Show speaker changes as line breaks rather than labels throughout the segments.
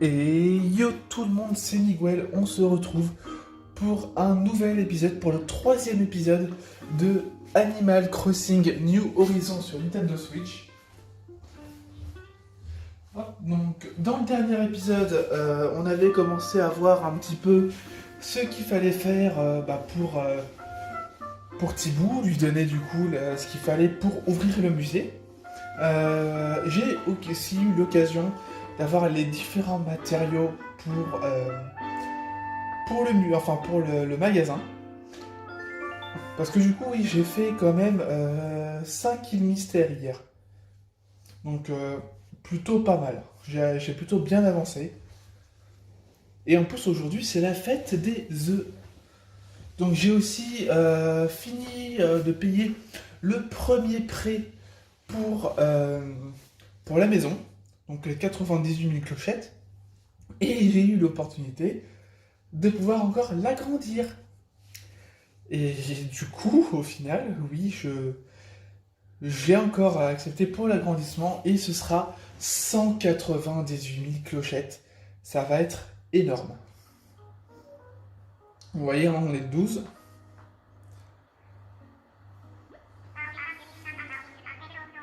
Et yo tout le monde, c'est Miguel, on se retrouve pour un nouvel épisode, pour le troisième épisode de Animal Crossing New Horizons sur Nintendo Switch. Donc, dans le dernier épisode, on avait commencé à voir un petit peu ce qu'il fallait faire pour Thibaut, lui donner du coup ce qu'il fallait pour ouvrir le musée. J'ai aussi eu l'occasion d'avoir les différents matériaux pour le magasin. Parce que du coup, oui, j'ai fait quand même 5 îles mystères hier. Donc, plutôt pas mal. J'ai plutôt bien avancé. Et en plus, aujourd'hui, c'est la fête des œufs. Donc, j'ai aussi fini de payer le premier prêt pour, euh, pour la maison. Donc, les 98 000 clochettes. Et j'ai eu l'opportunité de pouvoir encore l'agrandir. Et du coup, au final, oui, j'ai encore accepté pour l'agrandissement et ce sera 198 000 clochettes. Ça va être énorme. Vous voyez, hein, on est 12.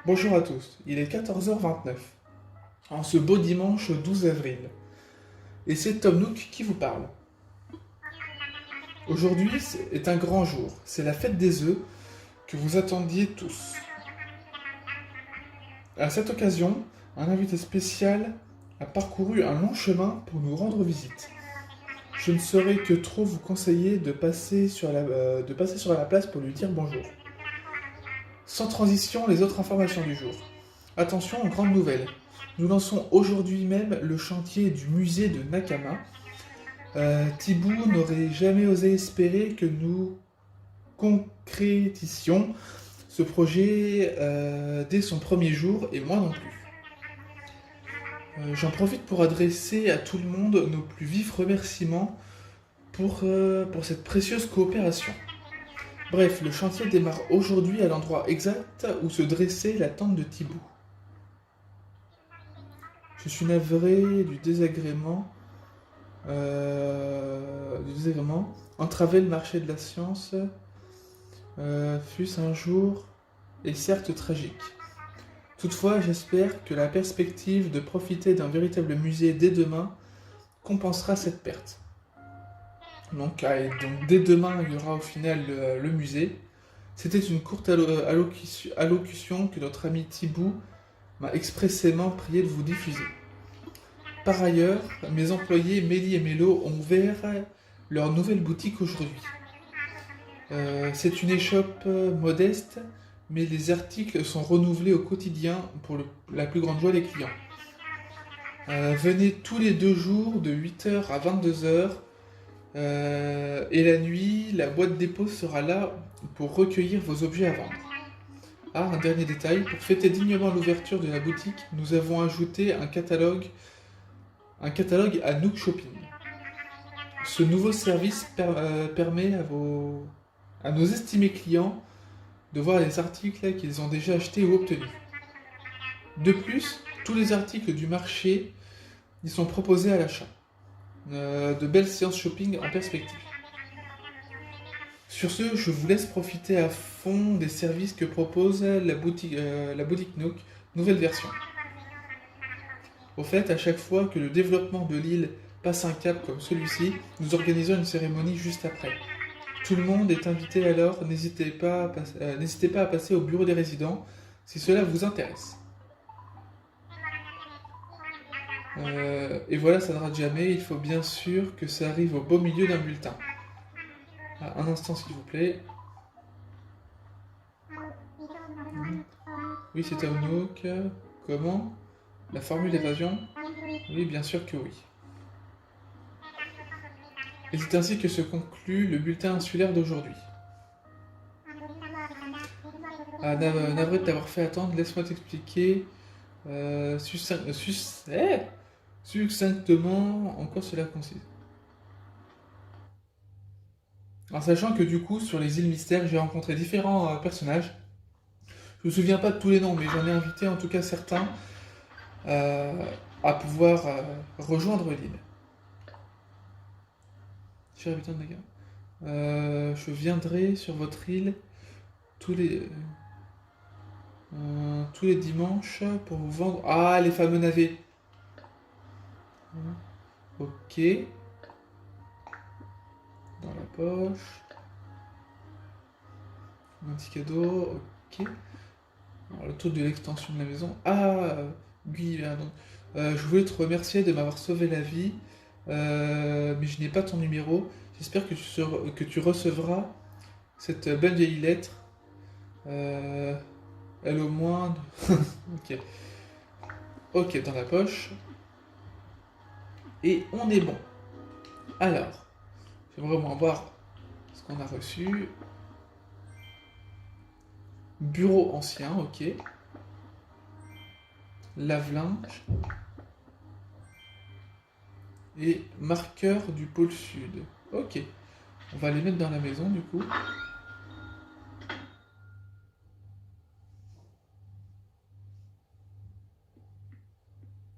Bonjour à tous, il est 14h29, en ce beau dimanche 12 avril. Et c'est Tom Nook qui vous parle. Aujourd'hui est un grand jour, c'est la fête des œufs que vous attendiez tous. À cette occasion, un invité spécial a parcouru un long chemin pour nous rendre visite. Je ne saurais que trop vous conseiller de passer sur la place pour lui dire bonjour. Sans transition, les autres informations du jour. Attention, grande nouvelle. Nous lançons aujourd'hui même le chantier du musée de Nakama. Thibaut n'aurait jamais osé espérer que nous concrétisions ce projet dès son premier jour, et moi non plus. J'en profite pour adresser à tout le monde nos plus vifs remerciements pour cette précieuse coopération. Bref, le chantier démarre aujourd'hui à l'endroit exact où se dressait la tente de Thibaut. Je suis navré du désagrément. Entraver le marché de la science fût-ce un jour et certes tragique. Toutefois, j'espère que la perspective de profiter d'un véritable musée dès demain compensera cette perte. Donc dès demain, il y aura au final le musée. C'était une courte allocution que notre ami Thibaut m'a expressément prié de vous diffuser. Par ailleurs, mes employés Mélie et Mélo ont ouvert leur nouvelle boutique aujourd'hui. C'est une échoppe modeste, mais les articles sont renouvelés au quotidien pour la plus grande joie des clients. Venez tous les 2 jours de 8h à 22h. Et la nuit, la boîte dépôt sera là pour recueillir vos objets à vendre. Ah, un dernier détail, pour fêter dignement l'ouverture de la boutique, nous avons ajouté un catalogue à Nook Shopping. Ce nouveau service permet à nos estimés clients de voir les articles qu'ils ont déjà achetés ou obtenus. De plus, tous les articles du marché y sont proposés à l'achat. De belles séances shopping en perspective. Sur ce, je vous laisse profiter à fond des services que propose la boutique Nook, nouvelle version. Au fait, à chaque fois que le développement de l'île passe un cap comme celui-ci, nous organisons une cérémonie juste après. Tout le monde est invité alors, n'hésitez pas à passer au bureau des résidents si cela vous intéresse. Et voilà, ça ne rate jamais, il faut bien sûr que ça arrive au beau milieu d'un bulletin. Un instant s'il vous plaît. Oui, c'est Tom Nook. Comment? La formule d'évasion? Oui, bien sûr que oui. Et c'est ainsi que se conclut le bulletin insulaire d'aujourd'hui. Navré de t'avoir fait attendre, laisse-moi t'expliquer succinctement en quoi cela consiste. En sachant que du coup, sur les îles mystères, j'ai rencontré différents personnages. Je me souviens pas de tous les noms, mais j'en ai invité en tout cas certains. à pouvoir rejoindre l'île. Chers habitants de la gare, je viendrai sur votre île tous les, tous les dimanches pour vous vendre. Ah, les fameux navets. Ok. Dans la poche. Un petit cadeau. Ok. Alors, le taux de l'extension de la maison. Ah, Gulliver, donc. Je voulais te remercier de m'avoir sauvé la vie, mais je n'ai pas ton numéro. J'espère que tu recevras cette belle vieille lettre. Elle au moins. Ok. Ok, dans la poche. Et on est bon. Alors, j'aimerais vraiment voir ce qu'on a reçu. Bureau ancien, ok. Lave-linge. Et marqueur du pôle sud. Ok. On va les mettre dans la maison du coup.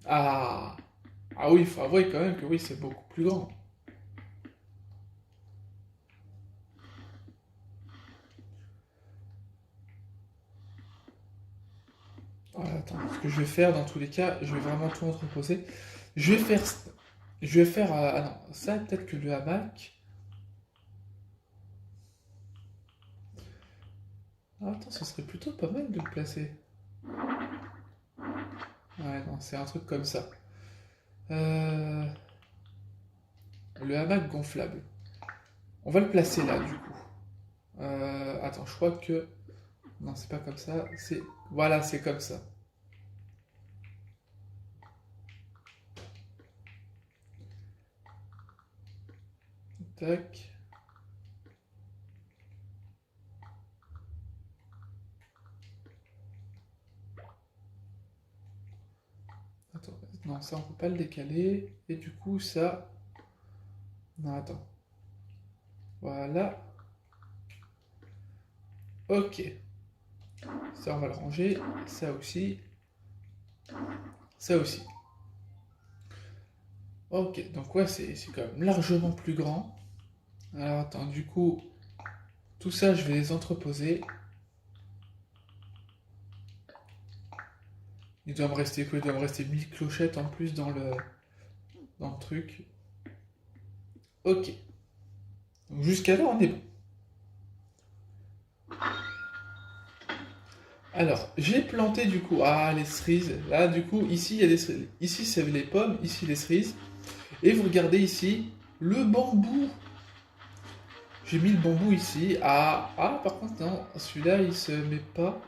Ah. Ah oui, il faut avouer quand même que oui, c'est beaucoup plus grand. Ah, attends, ce que je vais faire dans tous les cas, je vais vraiment tout entreposer. Je vais faire. Je vais faire. Ah non, ça peut-être que le hamac. Ah, attends, ce serait plutôt pas mal de le placer. Ouais, non, c'est un truc comme ça. Euh, Le hamac gonflable. On va le placer là, du coup. Attends, je crois que... Non, c'est pas comme ça. C'est... Voilà, c'est comme ça. Tac. Attends, non, ça, on peut pas le décaler. Et du coup, ça... Non, attends. Voilà. Ok. Ça, on va le ranger. Ça aussi. Ça aussi. Ok, donc ouais, c'est quand même largement plus grand. Alors attends, du coup, tout ça, je vais les entreposer. Il doit me rester quoi? Il doit me rester 1000 clochettes en plus dans le truc. Ok. Donc jusqu'à là, on est bon. Alors, j'ai planté du coup, ah les cerises, là du coup, ici il y a des cerises, ici c'est les pommes, ici les cerises, et vous regardez ici, le bambou, j'ai mis le bambou ici, par contre non, celui-là il se met pas,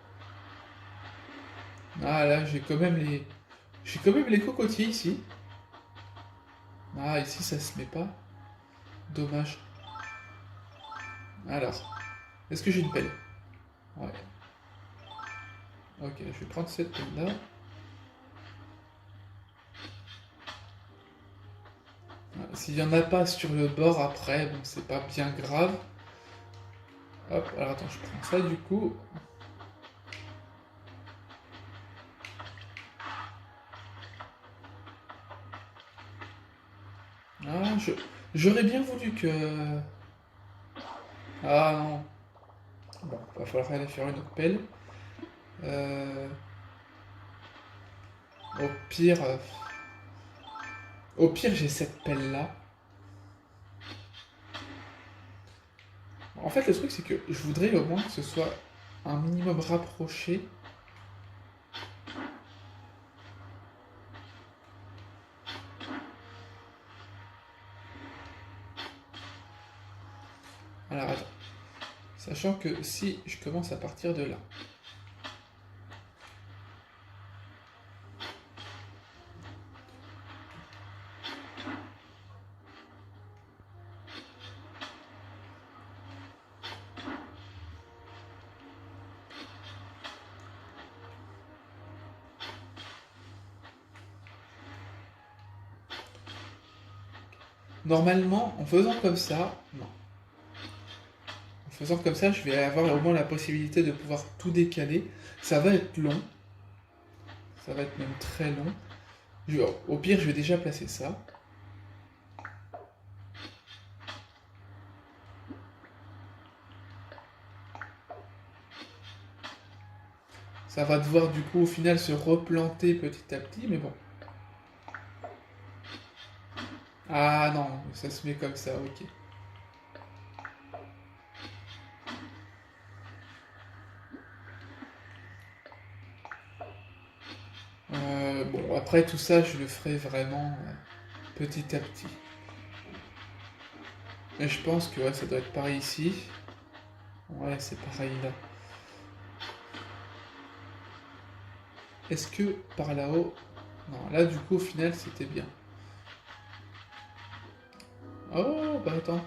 ah là j'ai quand même les cocotiers ici, ah ici ça se met pas, dommage, alors, est-ce que j'ai une pelle? Ouais, ok, je vais prendre cette pelle-là. S'il n'y en a pas sur le bord après, bon, c'est pas bien grave. Hop, alors attends, je prends ça du coup. Ah, j'aurais bien voulu que... Ah non. Bon, va falloir aller faire une autre pelle. Euh, Au pire... Au pire, j'ai cette pelle-là. En fait, le truc, c'est que je voudrais au moins que ce soit un minimum rapproché. Alors attends. Sachant que si je commence à partir de là, normalement, en faisant comme ça, non. En faisant comme ça, je vais avoir au moins la possibilité de pouvoir tout décaler. Ça va être long. Ça va être même très long. Au pire, je vais déjà placer ça. Ça va devoir du coup au final se replanter petit à petit, mais bon. Ah non, ça se met comme ça, ok. Bon, après tout ça, je le ferai vraiment petit à petit. Et je pense que ouais, ça doit être pareil ici. Ouais, c'est pareil là. Est-ce que par là-haut... Non, là du coup au final c'était bien. Oh, bah attends.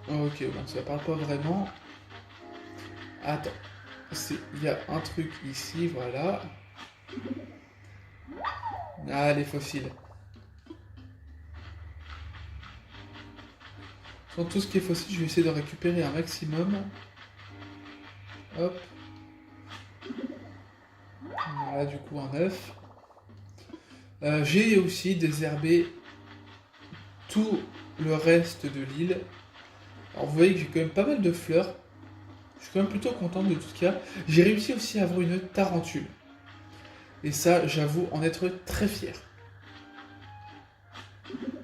Ok, bon, ça parle pas vraiment. Attends. Il y a un truc ici, voilà. Ah, les fossiles. Sur tout ce qui est fossile, je vais essayer de récupérer un maximum. Hop. Voilà, du coup, un œuf. J'ai aussi désherbé tout le reste de l'île. Alors, vous voyez que j'ai quand même pas mal de fleurs. Je suis quand même plutôt content de tout ce qu'il y a. J'ai réussi aussi à avoir une tarentule. Et ça, j'avoue en être très fier.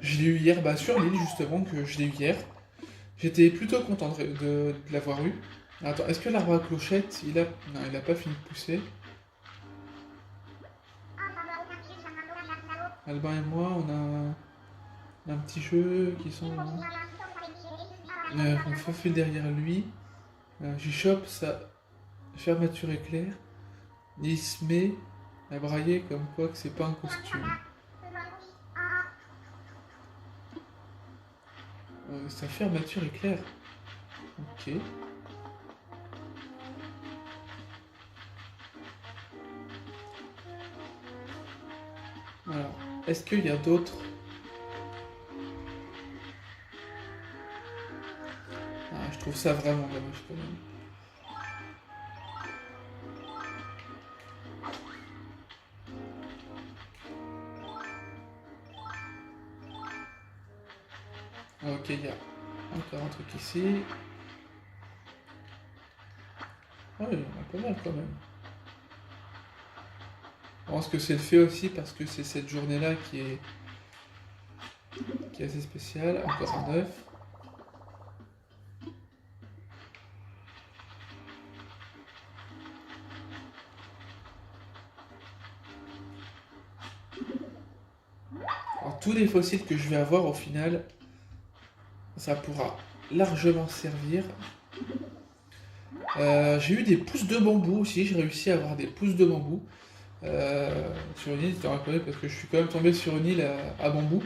Je l'ai eu hier, bah sur l'île justement, que je l'ai eu hier. J'étais plutôt content de l'avoir eu. Attends, est-ce que l'arbre à clochette, il a... Non, il a pas fini de pousser. Albin et moi, on a un petit jeu qui sont... on faufile derrière lui. J'y chope sa fermeture éclair. Il se met à brailler comme quoi que c'est pas un costume. Sa fermeture éclair. Ok. Alors, est-ce qu'il y a d'autres... Ah, je trouve ça vraiment dommage quand même. Ok, il y a encore un truc ici. Ah oui, il y en a pas mal quand même. Je pense que c'est le fait aussi parce que c'est cette journée-là qui est assez spéciale. Encore un œuf. Alors, tous les fossiles que je vais avoir au final, ça pourra largement servir. J'ai eu des pousses de bambou aussi, j'ai réussi à avoir des pousses de bambou sur une île, je te reconnais parce que je suis quand même tombé sur une île à bambou.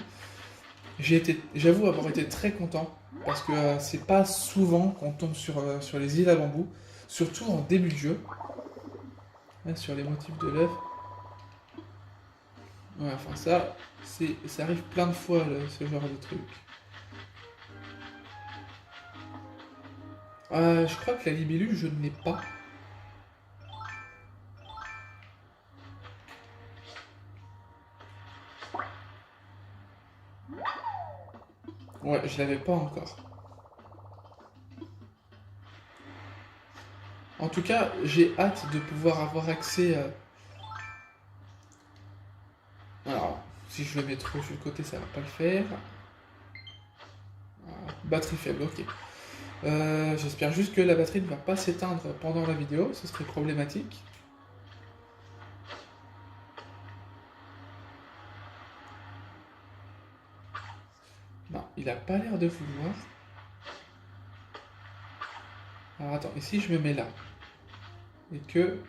J'avoue avoir été très content parce que c'est pas souvent qu'on tombe sur les îles à bambou, surtout en début de jeu. Là, sur les motifs de l'œuf. Ouais, enfin ça arrive plein de fois là, ce genre de truc. Je crois que la libellule, je ne l'ai pas. Ouais, je l'avais pas encore. En tout cas, j'ai hâte de pouvoir avoir accès à... Alors, si je le mets trop sur le côté, ça va pas le faire. Batterie faible, ok. J'espère juste que la batterie ne va pas s'éteindre pendant la vidéo, ce serait problématique. Non, il a pas l'air de vouloir. Alors attends, et si je me mets là et que...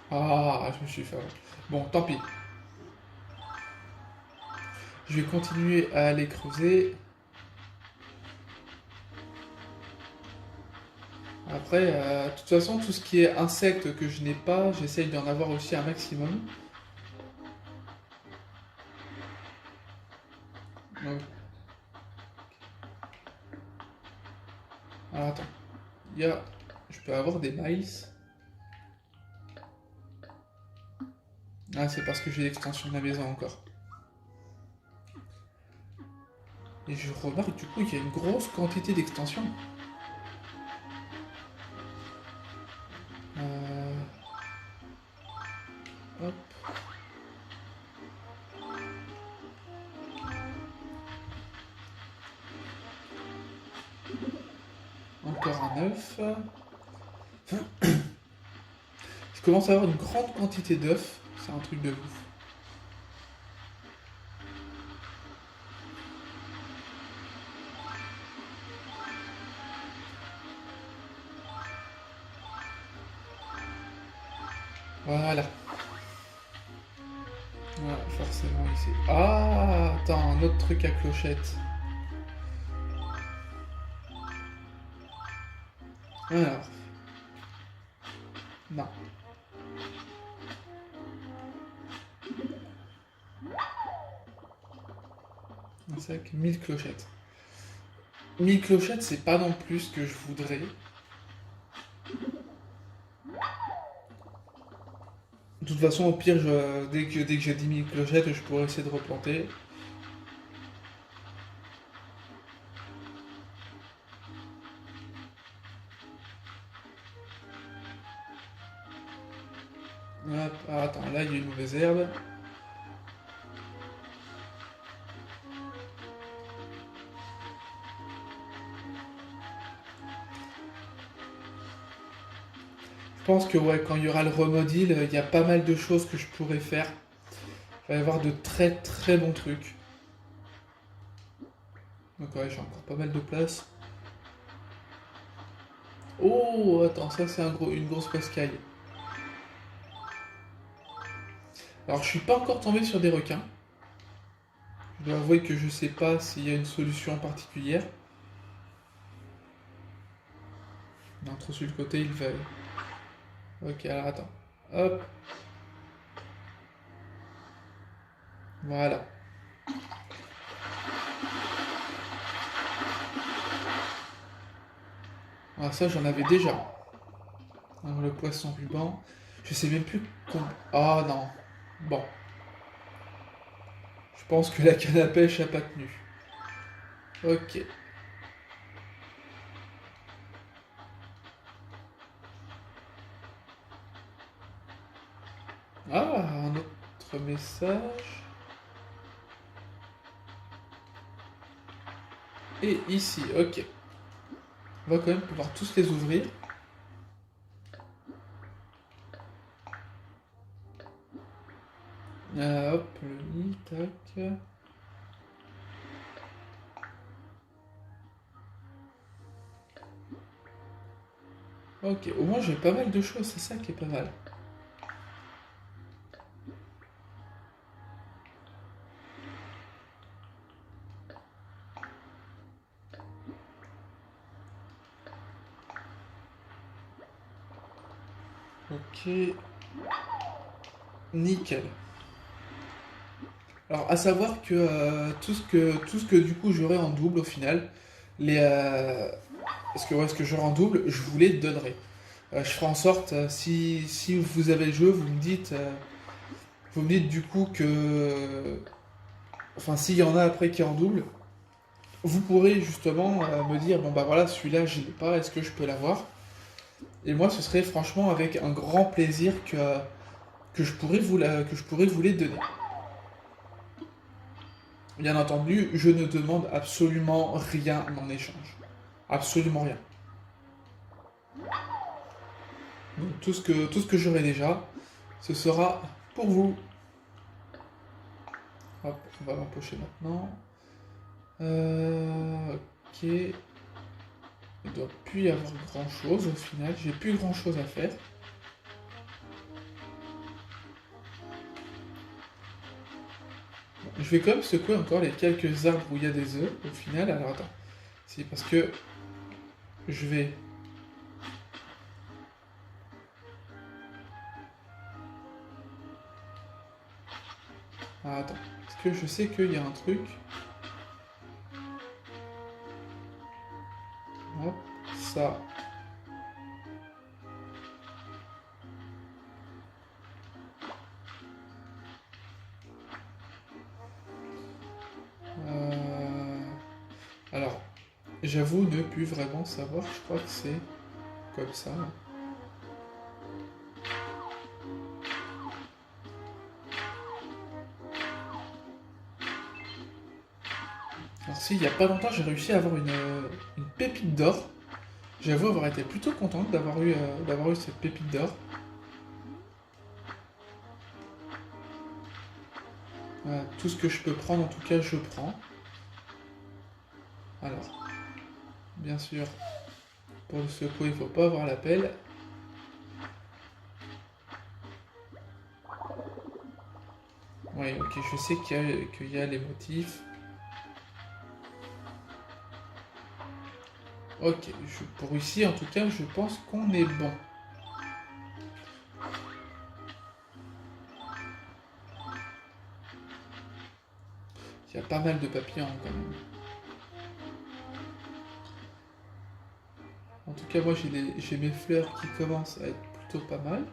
Ah, je me suis fait... Bon, tant pis. Je vais continuer à aller creuser. Après, de toute façon, tout ce qui est insectes que je n'ai pas, j'essaye d'en avoir aussi un maximum. Oh. Alors attends. Il y a... Je peux avoir des maïs. Ah, c'est parce que j'ai l'extension de la maison encore. Et je remarque du coup qu'il y a une grosse quantité d'extensions. Hop. Encore un œuf. Je commence à avoir une grande quantité d'œufs. C'est un truc de ouf. Voilà. Voilà, forcément ici. Ah, attends, un autre truc à clochette. Alors. Non. Un sac, 1000 clochettes. 1000 clochettes, c'est pas non plus ce que je voudrais. De toute façon, au pire, dès que j'ai 10 000 clochettes, je pourrais essayer de replanter. Hop, ah, attends, là, il y a une mauvaise herbe. Je pense que ouais, quand il y aura le remodil, il y a pas mal de choses que je pourrais faire. Il va y avoir de très très bons trucs. Donc ouais, j'ai encore pas mal de place. Oh, attends, ça c'est une grosse pascaille. Alors je suis pas encore tombé sur des requins. Je dois avouer que je sais pas s'il y a une solution particulière. Non, trop sur le côté, il va... Ok, alors attends. Hop. Voilà. Ah, ça j'en avais déjà. Alors, le poisson ruban. Je sais même plus combien... Ah non. Bon. Je pense que la canne à pêche a pas tenu. Ok. Ah, un autre message. Et ici, ok. On va quand même pouvoir tous les ouvrir. Hop, le nid, tac. Ok, au moins j'ai pas mal de choses, c'est ça qui est pas mal. Ok. Nickel. Alors, à savoir que, tout ce que du coup j'aurai en double au final, les, ce que j'aurai en double, je vous les donnerai. Je ferai en sorte, si vous avez le jeu, vous me dites du coup que, enfin s'il y en a après qui est en double, vous pourrez justement me dire, bon bah voilà, celui-là je l'ai pas, est-ce que je peux l'avoir? Et moi ce serait franchement avec un grand plaisir que que je pourrais vous les donner. Bien entendu, je ne demande absolument rien en échange. Absolument rien. Donc tout ce que j'aurai déjà, ce sera pour vous. Hop, on va l'empocher maintenant. Ok. Il ne doit plus y avoir grand chose au final. J'ai plus grand chose à faire. Bon, je vais quand même secouer encore les quelques arbres où il y a des œufs au final. Alors attends. C'est parce que je vais... Ah, attends. Parce que je sais qu'il y a un truc. ça. Alors, j'avoue ne plus vraiment savoir, je crois que c'est comme ça. Alors si, il n'y a pas longtemps, j'ai réussi à avoir une pépite d'or. J'avoue avoir été plutôt contente d'avoir eu cette pépite d'or. Voilà, tout ce que je peux prendre, en tout cas, je prends. Alors, bien sûr, pour le secours, il ne faut pas avoir la pelle. Oui, ok, je sais qu'il y a les motifs. Ok, pour ici, en tout cas, je pense qu'on est bon. Il y a pas mal de papillons quand même. En tout cas, moi, j'ai mes fleurs qui commencent à être plutôt pas mal.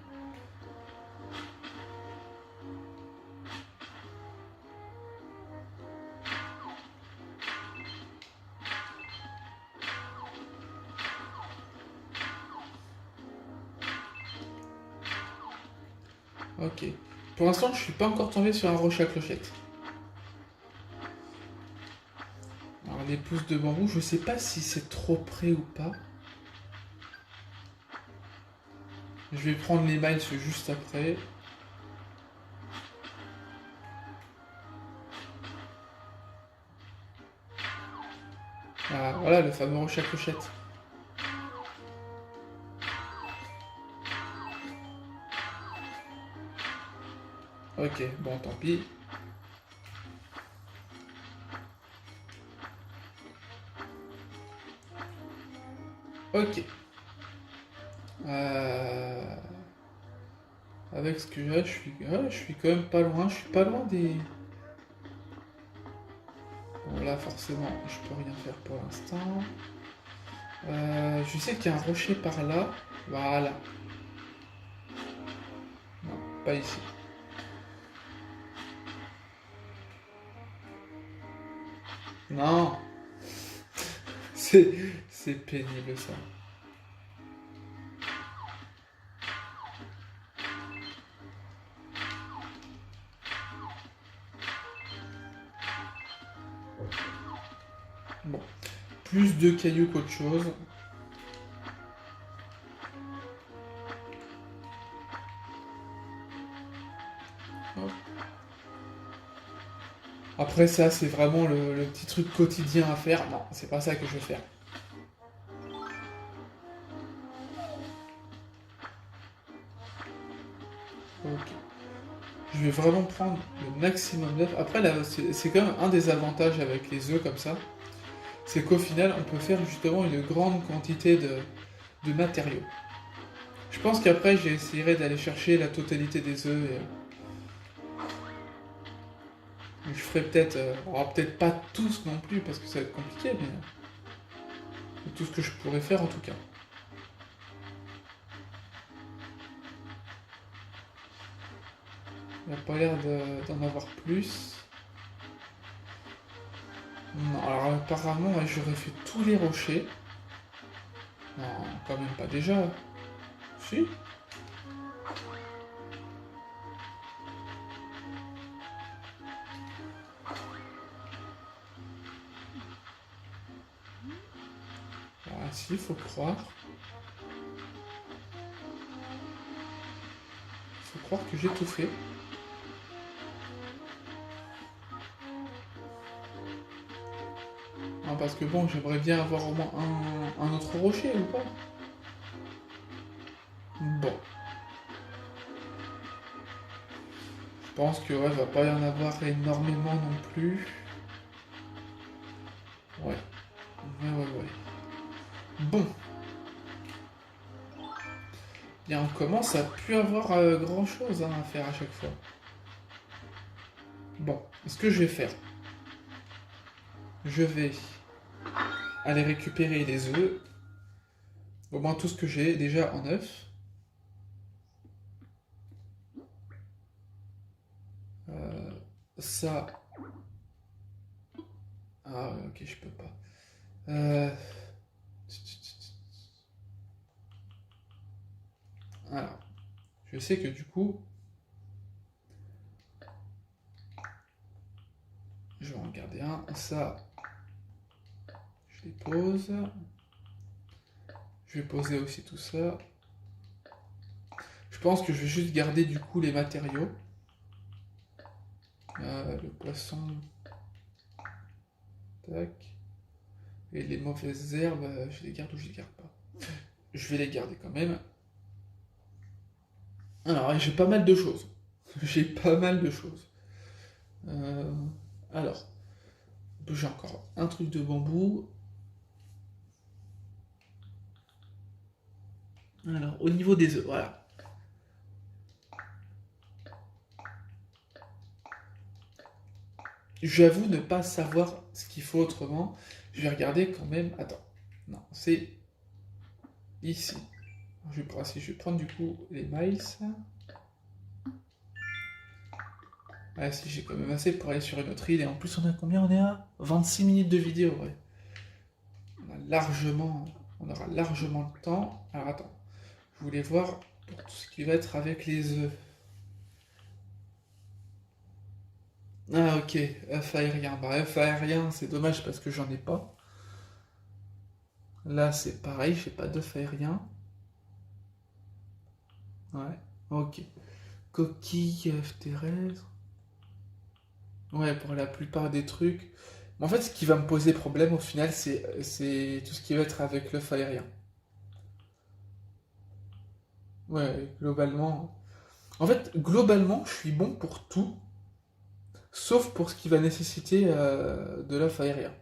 Ok. Pour l'instant, je suis pas encore tombé sur un rocher à clochette. Alors, les pousses de bambou, je sais pas si c'est trop près ou pas. Je vais prendre les miles juste après. Ah, voilà le fameux rocher à clochette. Ok, bon, tant pis. Ok. Avec ce que j'ai, je suis quand même pas loin. Je suis pas loin des... Bon, là, forcément, je peux rien faire pour l'instant. Je sais qu'il y a un rocher par là. Voilà. Non, pas ici. Non. C'est pénible, ça. Bon. Plus de cailloux qu'autre chose. Hop. Après ça, c'est vraiment le petit truc quotidien à faire. Non, c'est pas ça que je vais faire. Ok. Je vais vraiment prendre le maximum d'œufs. Après, là, c'est quand même un des avantages avec les œufs comme ça. C'est qu'au final, on peut faire justement une grande quantité de matériaux. Je pense qu'après, j'essaierai d'aller chercher la totalité des œufs. Je ferai peut-être... alors peut-être pas tous non plus, parce que ça va être compliqué, mais tout ce que je pourrais faire en tout cas. Il n'y a pas l'air d'en avoir plus. Non, alors apparemment, ouais, j'aurais fait tous les rochers. Non, quand même pas déjà. Si. Ah si, faut croire. Faut croire que j'ai tout fait. Non, parce que bon, j'aimerais bien avoir au moins un autre rocher ou pas. Bon. Je pense que ouais, va pas y en avoir énormément non plus. Ouais. Ouais. Bon. Bien, on commence à plus avoir grand chose à faire à chaque fois. Bon, ce que je vais faire, je vais aller récupérer les œufs. Au moins tout ce que j'ai déjà en œuf. Ça. Ah ouais, ok, je peux pas. Euh, Alors, je sais que du coup, je vais en garder un. Ça, je les pose. Je vais poser aussi tout ça. Je pense que je vais juste garder du coup les matériaux. Le poisson. Tac. Et les mauvaises herbes, je les garde ou je les garde pas. Je vais les garder quand même. Alors, j'ai pas mal de choses. J'ai pas mal de choses. Euh, alors, j'ai encore un truc de bambou. Alors, au niveau des œufs, voilà. J'avoue ne pas savoir ce qu'il faut autrement. Je vais regarder quand même. Attends. Non, c'est ici. Je vais prendre du coup les maïs. Ah si, j'ai quand même assez pour aller sur une autre île. Et en plus, on a combien? On est à 26 minutes de vidéo, ouais. On aura largement le temps. Alors attends, je voulais voir pour tout ce qui va être avec les œufs. Ah ok, œuf aérien. Bah œuf aérien, c'est dommage parce que j'en ai pas. Là c'est pareil, j'ai pas d'œuf aérien. Ouais, ok. Coquille, œuf terrestre. Ouais, pour la plupart des trucs. Mais en fait, ce qui va me poser problème au final, c'est tout ce qui va être avec l'œuf aérien. Ouais, globalement. En fait, globalement, je suis bon pour tout, sauf pour ce qui va nécessiter de l'œuf aérien.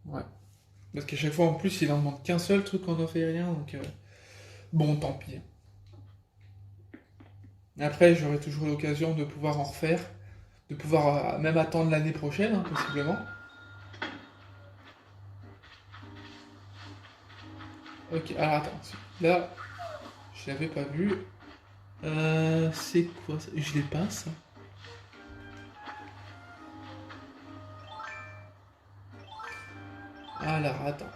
Ouais. Parce qu'à chaque fois, en plus, il en demande qu'un seul truc en œuf aérien, donc bon, tant pis. Après, j'aurai toujours l'occasion de pouvoir en refaire, de pouvoir même attendre l'année prochaine, hein, possiblement. Ok, alors attends, là, je l'avais pas vu. C'est quoi ça? Je l'ai pas, ça. Alors, attends.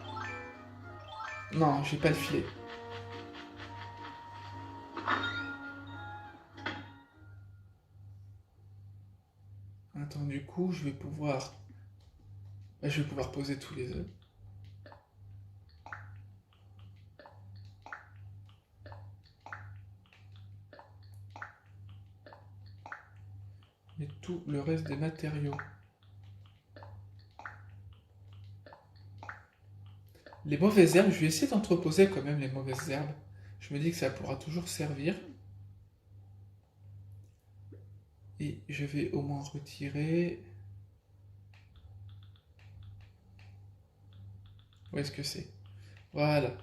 Non, j'ai pas le filet. Attends, du coup, je vais pouvoir poser tous les œufs. Et tout le reste des matériaux. Les mauvaises herbes, je vais essayer d'entreposer quand même les mauvaises herbes. Je me dis que ça pourra toujours servir. Et je vais au moins retirer... Où est-ce que c'est? Voilà.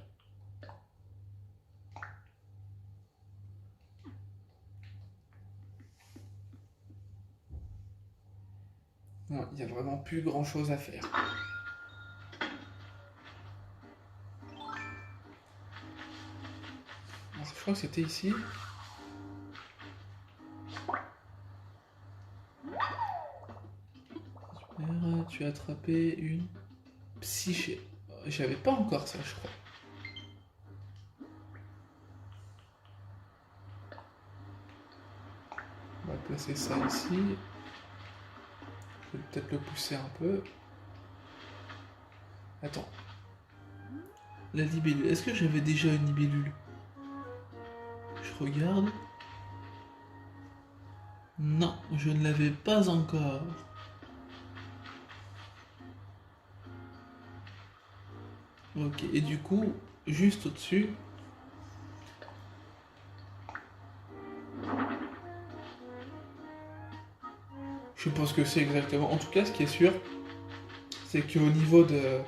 Non, il n'y a vraiment plus grand-chose à faire. Alors, je crois que c'était ici. Super, tu as attrapé une psyché. J'avais pas encore ça, je crois. On va placer ça ici. Je vais peut-être le pousser un peu. Attends. La libellule. Est-ce que j'avais déjà une libellule? Je regarde. Non, je ne l'avais pas encore. Ok, et du coup, juste au-dessus, je pense que c'est exactement. En tout cas, ce qui est sûr, c'est qu'au niveau de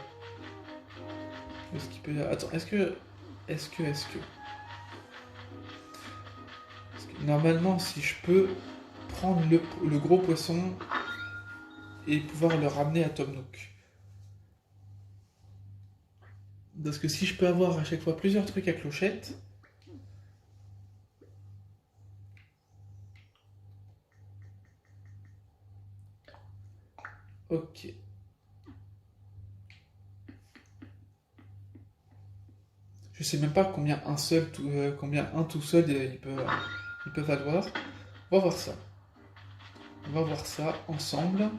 ce qui peut. Attends, est-ce que. Parce que normalement, si je peux prendre le gros poisson et pouvoir le ramener à Tom Nook. Parce que si je peux avoir à chaque fois plusieurs trucs à clochette... Ok. Je sais même pas combien combien un tout seul il peut valoir. On va voir ça. On va voir ça ensemble.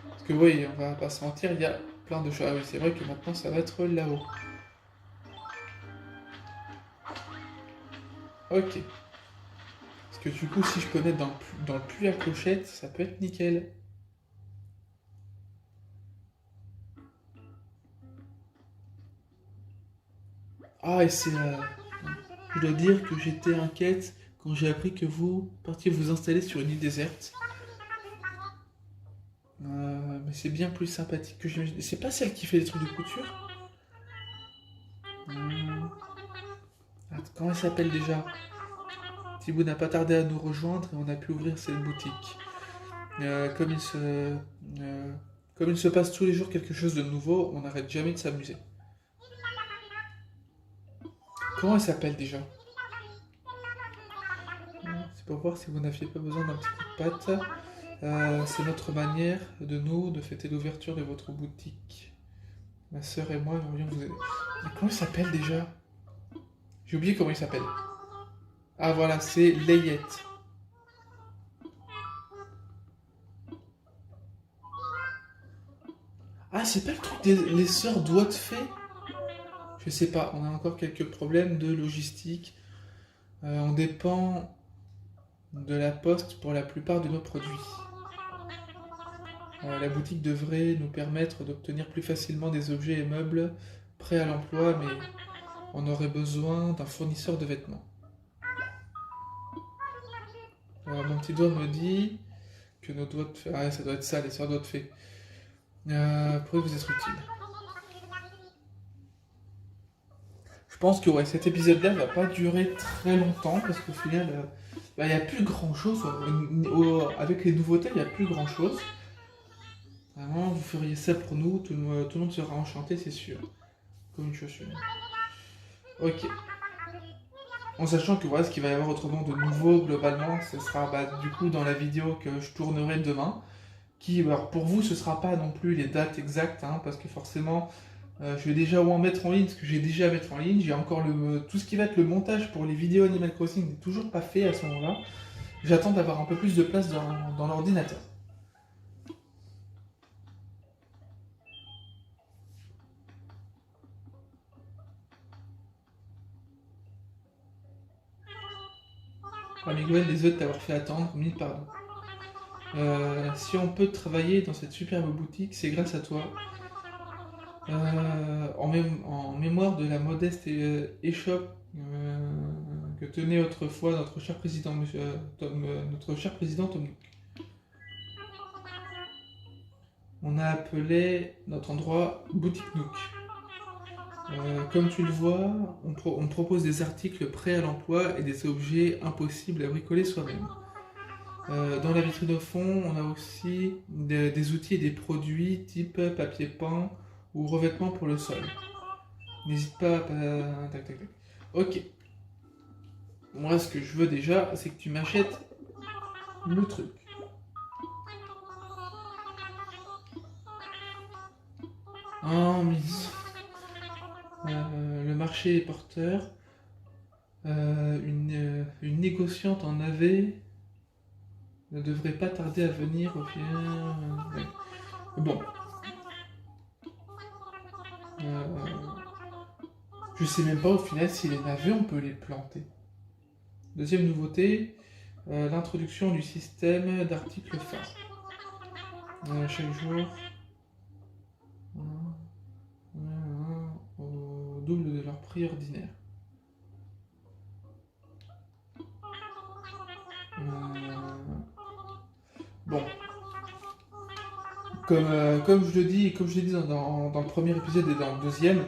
Parce que oui, on va pas se mentir, il y a plein de choses. Ah oui, c'est vrai que maintenant ça va être là-haut. Ok. Parce que du coup, si je peux mettre dans le puits à clochette, ça peut être nickel. Ah, et c'est... je dois dire que j'étais inquiète quand j'ai appris que vous partiez vous installer sur une île déserte. Mais c'est bien plus sympathique que j'imagine. C'est pas celle qui fait des trucs de couture? Attends, comment elle s'appelle déjà? Thibaut n'a pas tardé à nous rejoindre et on a pu ouvrir cette boutique. Euh, comme, il se, euh, comme il se passe tous les jours quelque chose de nouveau, on n'arrête jamais de s'amuser. Comment elle s'appelle déjà? C'est pour voir si vous n'aviez pas besoin d'un petit coup de patte. C'est notre manière de fêter l'ouverture de votre boutique. Ma sœur et moi aimerions vous aider. Mais comment il s'appelle déjà? J'ai oublié comment il s'appelle. Ah voilà, c'est Layette. Ah, c'est pas le truc des les sœurs doigts de fée? Je sais pas, on a encore quelques problèmes de logistique. On dépend de la poste pour la plupart de nos produits. La boutique devrait nous permettre d'obtenir plus facilement des objets et meubles prêts à l'emploi, mais on aurait besoin d'un fournisseur de vêtements. Mon petit doigt me dit que nos doigts de fée... Ah, ça doit être ça, les sœurs doigts de fée. Pourquoi vous être utile? Je pense que ouais, cet épisode-là va pas durer très longtemps, parce qu'au final, il n'y a plus grand-chose. Avec les nouveautés, il n'y a plus grand-chose. Vraiment, vous feriez ça pour nous, tout le monde sera enchanté, c'est sûr. Comme une chaussure. Ok. En sachant que voilà, ce qu'il va y avoir autrement de nouveau globalement, ce sera du coup dans la vidéo que je tournerai demain. Qui, alors pour vous, ce sera pas non plus les dates exactes, hein, parce que forcément, je vais déjà en mettre en ligne, ce que j'ai déjà à mettre en ligne. J'ai encore tout ce qui va être le montage pour les vidéos Animal Crossing n'est toujours pas fait à ce moment-là. J'attends d'avoir un peu plus de place dans l'ordinateur. Ah, Miguel, désolé de t'avoir fait attendre, mille pardon. Si on peut travailler dans cette superbe boutique, c'est grâce à toi. En mémoire de la modeste échoppe que tenait autrefois notre cher président, notre cher président Tom Nook. On a appelé notre endroit Boutique Nook. Comme tu le vois, on propose des articles prêts à l'emploi et des objets impossibles à bricoler soi-même. Dans la vitrine au fond, on a aussi des outils et des produits type papier peint ou revêtement pour le sol. N'hésite pas à... Tac, tac, tac. Ok. Moi, ce que je veux déjà, c'est que tu m'achètes le truc. Oh, mise. Le marché est porteur. Une négociante en avait ne devrait pas tarder à venir au final. Ouais. Bon. Je sais même pas au final si les navets on peut les planter. Deuxième nouveauté, l'introduction du système d'articles phares. Chaque jour, au double de leur prix ordinaire. Bon. Comme je le dis et comme je l'ai dit dans le premier épisode et dans le deuxième,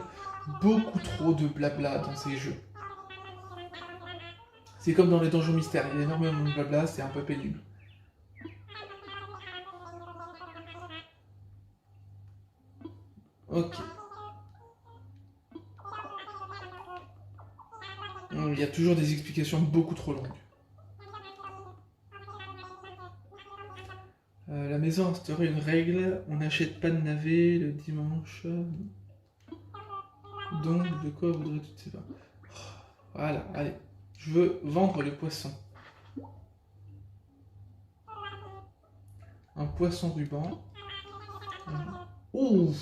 beaucoup trop de blabla dans ces jeux. C'est comme dans les donjons mystères, il y a énormément de blabla, c'est un peu pénible. Ok. Il y a toujours des explications beaucoup trop longues. La maison a instauré une règle, on n'achète pas de navets le dimanche. Donc, de quoi voudrais-tu te séparer? Voilà, allez. Je veux vendre le poisson. Un poisson ruban. Ouh!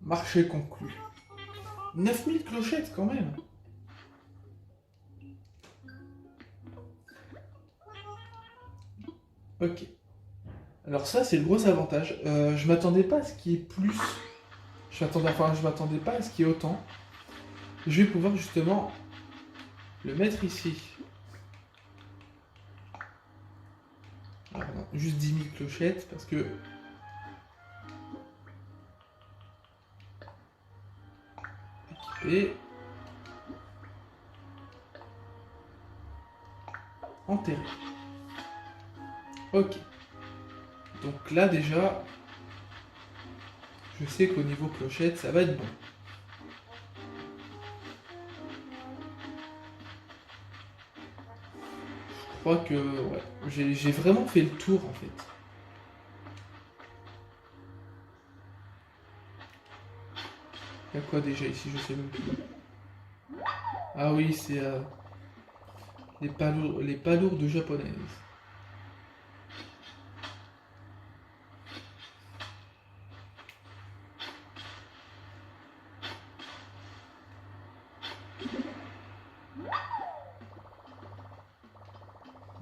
Marché conclu. 9000 clochettes quand même. Ok. Alors ça, c'est le gros avantage. Je m'attendais pas à ce qu'il y ait plus. Je m'attendais pas à ce qu'il y ait autant. Je vais pouvoir justement le mettre ici. Alors non, juste 10 000 clochettes parce que... Équipé. Enterré. Ok. Donc là déjà, je sais qu'au niveau clochette, ça va être bon. Je crois que ouais, j'ai vraiment fait le tour en fait. Il y a quoi déjà ici, je sais même plus. Ah oui, c'est les palourdes japonaises.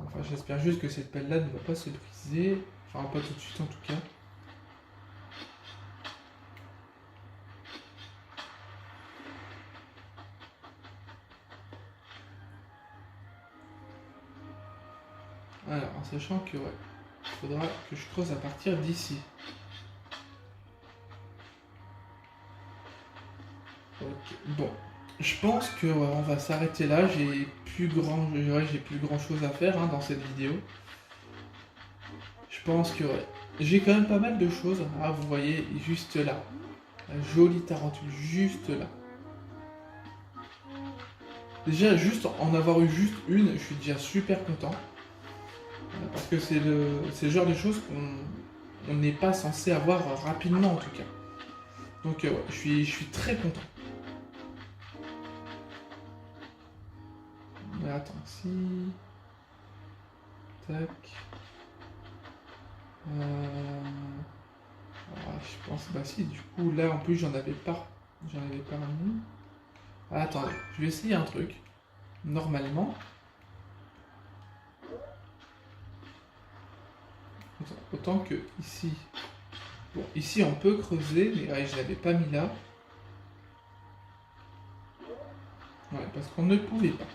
Enfin, j'espère juste que cette pelle-là ne va pas se briser. Enfin, pas tout de suite en tout cas. Alors, en sachant que, ouais, il faudra que je creuse à partir d'ici. Ok, bon. Je pense que ouais, on va s'arrêter là. J'ai plus grand chose à faire dans cette vidéo. Je pense que ouais, j'ai quand même pas mal de choses. Ah, vous voyez, juste là. La jolie tarentule, juste là. Déjà, juste en avoir eu juste une, je suis déjà super content. Parce que c'est le genre de choses qu'on n'est pas censé avoir rapidement en tout cas. Donc ouais, je suis très content. Mais attends, si... Tac... je pense, bah si, du coup, là, en plus, j'en avais pas mis. Ah, attendez, je vais essayer un truc. Normalement... Autant que ici... Bon, ici, on peut creuser, mais ouais, je l'avais pas mis là. Ouais, parce qu'on ne pouvait pas.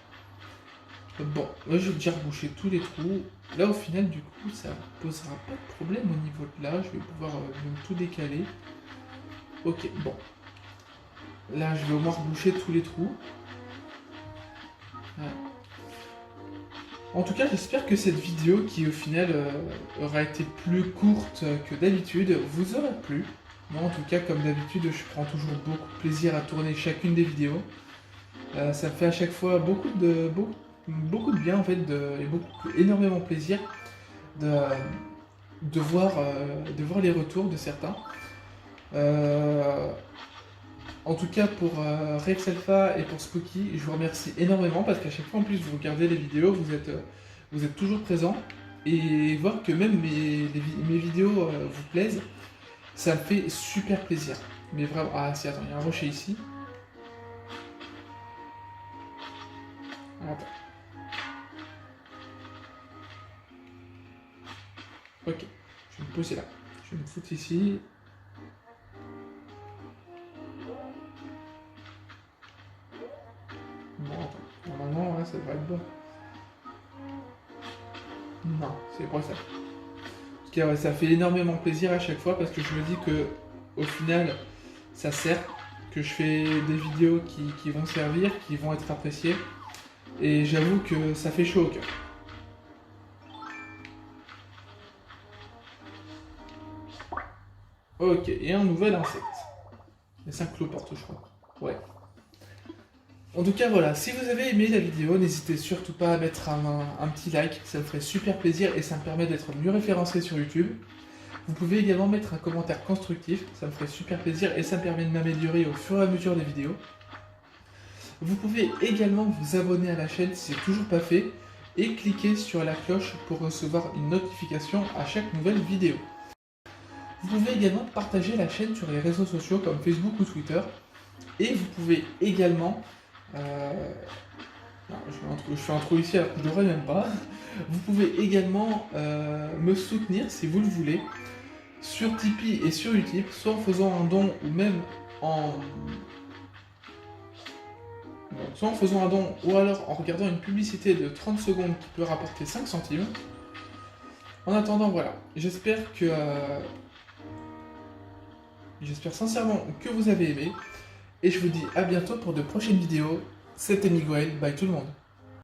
Bon, là, je vais déjà reboucher tous les trous. Là, au final, du coup, ça ne posera pas de problème au niveau de là. Je vais pouvoir même tout décaler. Ok, bon. Là, je vais au moins reboucher tous les trous. Ouais. En tout cas, j'espère que cette vidéo, qui au final aura été plus courte que d'habitude, vous aura plu. Moi, en tout cas, comme d'habitude, je prends toujours beaucoup de plaisir à tourner chacune des vidéos. Ça me fait à chaque fois beaucoup de bien en fait, et énormément plaisir de voir les retours de certains. En tout cas pour Rex Alpha et pour Spooky, je vous remercie énormément parce qu'à chaque fois en plus vous regardez les vidéos, vous êtes toujours présents et voir que même mes vidéos vous plaisent, ça me fait super plaisir. Mais vraiment, ah si attends, il y a un rocher ici. Attends. Ok, je vais me poser là. Je vais me foutre ici. Bon, attends. Normalement, là, ça devrait être bon. Non, c'est pas ça. Parce que ouais, ça fait énormément plaisir à chaque fois parce que je me dis que au final, ça sert, que je fais des vidéos qui vont servir, qui vont être appréciées. Et j'avoue que ça fait chaud au cœur. Ok, et un nouvel insecte. Les 5 cloportes, je crois. Ouais. En tout cas, voilà, si vous avez aimé la vidéo, n'hésitez surtout pas à mettre un petit like, ça me ferait super plaisir et ça me permet d'être mieux référencé sur YouTube. Vous pouvez également mettre un commentaire constructif, ça me ferait super plaisir et ça me permet de m'améliorer au fur et à mesure des vidéos. Vous pouvez également vous abonner à la chaîne si c'est toujours pas fait et cliquer sur la cloche pour recevoir une notification à chaque nouvelle vidéo. Vous pouvez également partager la chaîne sur les réseaux sociaux comme Facebook ou Twitter et vous pouvez également non, je fais un trou ici alors que je ne devrais même pas. Vous pouvez également me soutenir si vous le voulez sur Tipeee et sur Utip, soit en faisant un don ou même en... bon, soit en faisant un don ou alors en regardant une publicité de 30 secondes qui peut rapporter 5 centimes. En attendant, voilà, j'espère sincèrement que vous avez aimé et je vous dis à bientôt pour de prochaines vidéos. C'était Miguel, bye tout le monde.